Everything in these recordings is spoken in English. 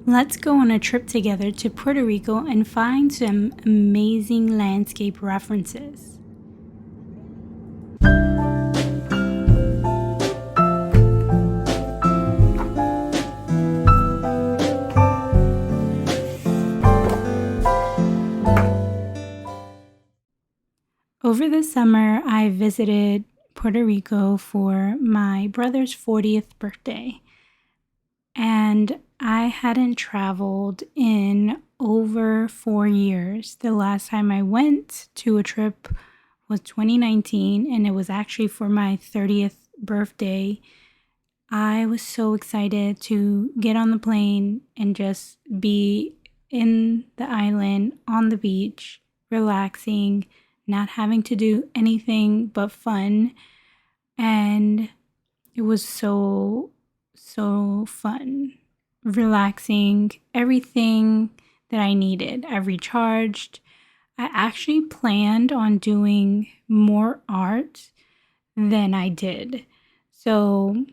Let's go on a trip together to Puerto Rico and find some amazing landscape references. Over the summer, I visited Puerto Rico for my brother's 40th birthday, and I hadn't traveled in over 4 years. The last time I went to a trip was 2019, and it was actually for my 30th birthday. I was so excited to get on the plane and just be in the island on the beach, relaxing, not having to do anything but fun. And it was so fun, relaxing, everything that I needed. I recharged. I actually planned on doing more art than I did. So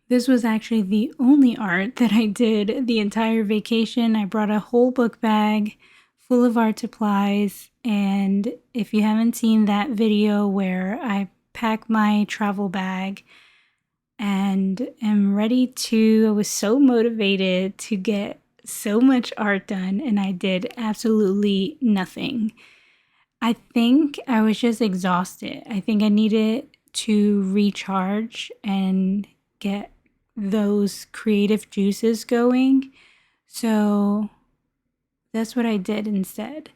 this was actually the only art that I did the entire vacation. I brought a whole book bag full of art supplies. And if you haven't seen that video where I pack my travel bag and am ready to, I was so motivated to get so much art done, and I did absolutely nothing. I think I was just exhausted. I think I needed to recharge and get those creative juices going. So that's what I did instead.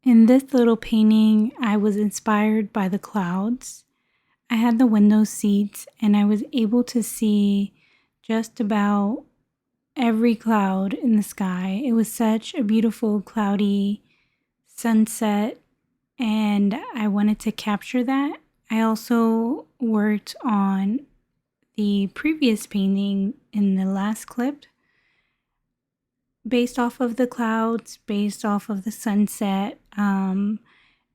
In this little painting, I was inspired by the clouds. I had the window seats and I was able to see just about every cloud in the sky. It was such a beautiful cloudy sunset, and I wanted to capture that. I also worked on the previous painting in the last clip based off of the clouds, based off of the sunset, and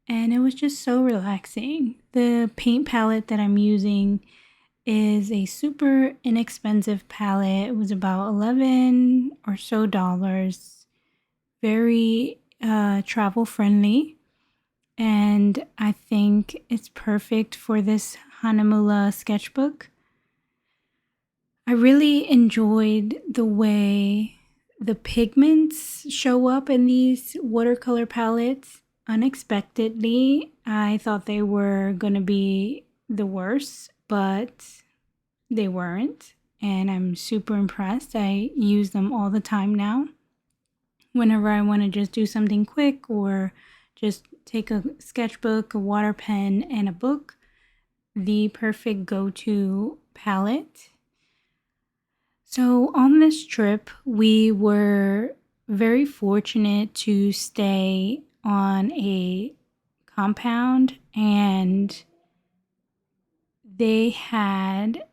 it was just so relaxing. The paint palette that I'm using is a super inexpensive palette. It was about $11 or so dollars, very travel friendly, and I think it's perfect for this Hanamula sketchbook. I really enjoyed the way the pigments show up in these watercolor palettes. Unexpectedly, I thought they were going to be the worst, but they weren't, and I'm super impressed. I use them all the time now. Whenever I want to just do something quick or just take a sketchbook, a water pen, and a book, the perfect go-to palette. So on this trip, we were very fortunate to stay on a compound, and they had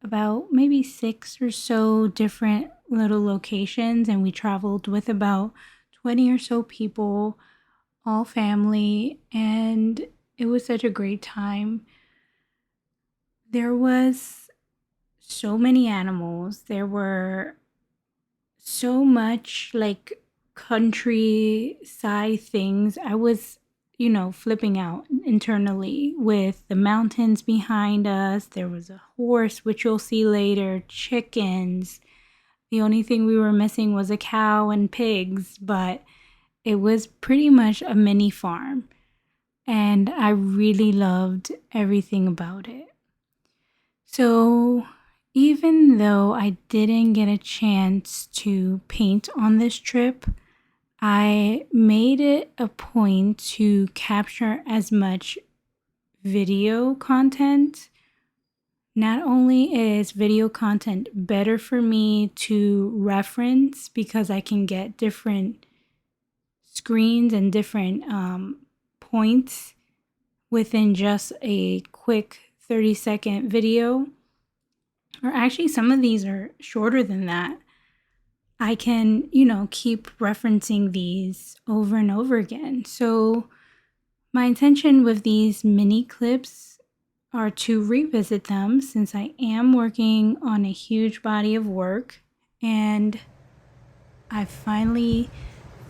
about maybe 6 or so different little locations, and we traveled with about 20 or so people, all family, and it was such a great time. There was so many animals. There were so much like countryside things. I was, flipping out internally with the mountains behind us. There was a horse, which you'll see later, chickens. The only thing we were missing was a cow and pigs, but it was pretty much a mini farm. And I really loved everything about it. So even though I didn't get a chance to paint on this trip, I made it a point to capture as much video content. Not only is video content better for me to reference because I can get different screens and different points within just a quick 30-second video, or actually some of these are shorter than that. I can, keep referencing these over and over again. So my intention with these mini clips are to revisit them since I am working on a huge body of work and I finally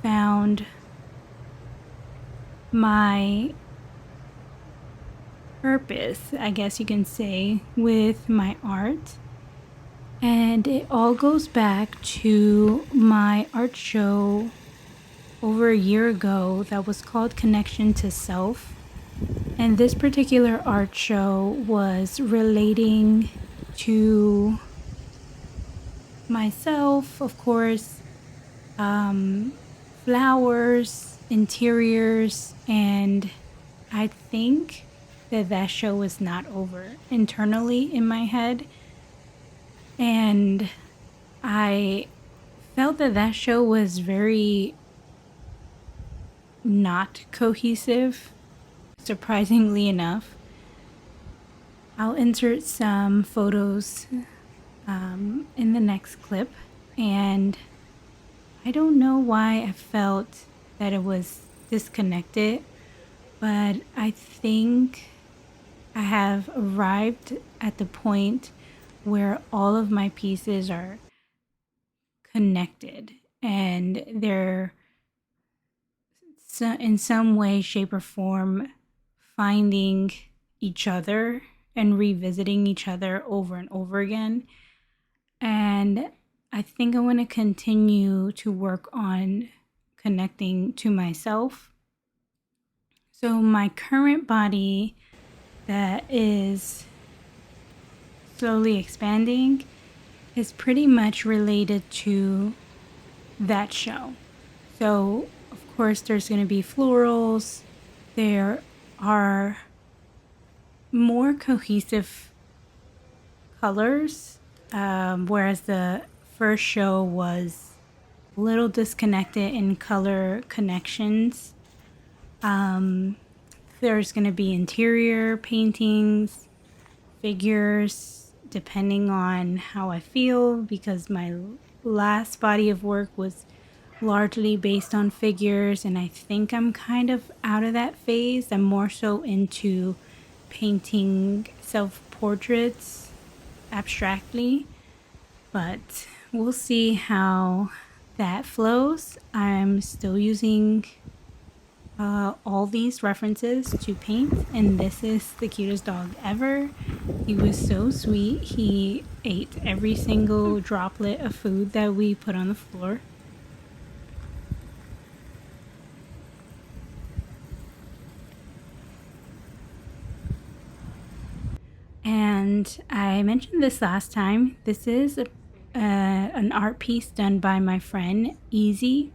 found my purpose, I guess you can say, with my art. And it all goes back to my art show over a year ago that was called Connection to Self. And this particular art show was relating to myself, of course, flowers, interiors, and I think that that show was not over internally in my head. And I felt that that show was very not cohesive, surprisingly enough. I'll insert some photos in the next clip. And I don't know why I felt that it was disconnected, but I think I have arrived at the point where all of my pieces are connected and they're in some way, shape, or form finding each other and revisiting each other over and over again. And I think I want to continue to work on connecting to myself. So, my current body that is slowly expanding is pretty much related to that show. So, of course, there's going to be florals. There are more cohesive colors, whereas the first show was a little disconnected in color connections. There's going to be interior paintings, figures, depending on how I feel, because my last body of work was largely based on figures, and I think I'm kind of out of that phase. I'm more so into painting self-portraits abstractly, but we'll see how that flows. I'm still using all these references to paint, and this is the cutest dog ever. He was so sweet. He ate every single droplet of food that we put on the floor. And I mentioned this last time. This is an art piece done by my friend Easy.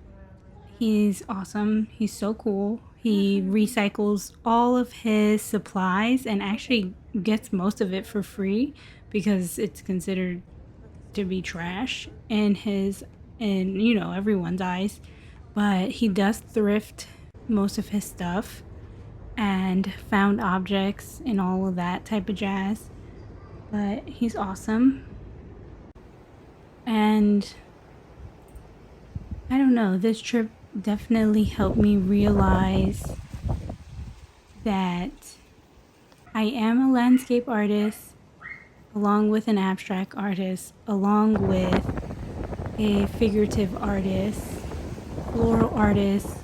He's awesome. He's so cool. He recycles all of his supplies and actually gets most of it for free because it's considered to be trash in his and everyone's eyes. But he does thrift most of his stuff and found objects and all of that type of jazz. But he's awesome. And I don't know, this trip definitely helped me realize that I am a landscape artist, along with an abstract artist, along with a figurative artist, floral artist,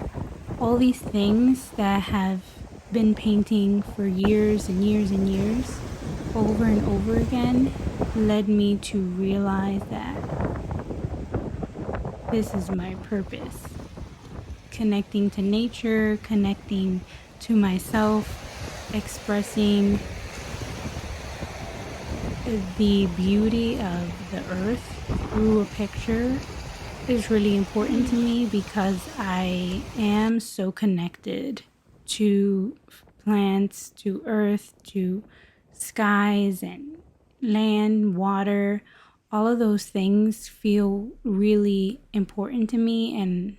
all these things that have been painting for years and years and years over and over again led me to realize that this is my purpose. Connecting to nature, connecting to myself, expressing the beauty of the earth through a picture is really important to me because I am so connected to plants, to earth, to skies and land, water. All of those things feel really important to me, and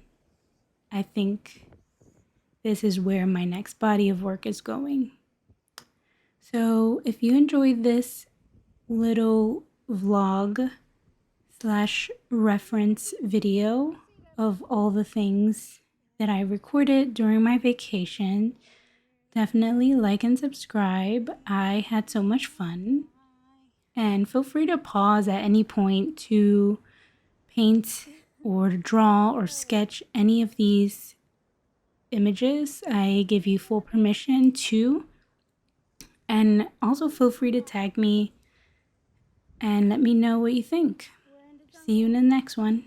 I think this is where my next body of work is going. So if you enjoyed this little vlog slash reference video of all the things that I recorded during my vacation, Definitely like and subscribe. I had so much fun. And feel free to pause at any point to paint or draw or sketch any of these images. I give you full permission to. And also feel free to tag me and let me know what you think. See you in the next one.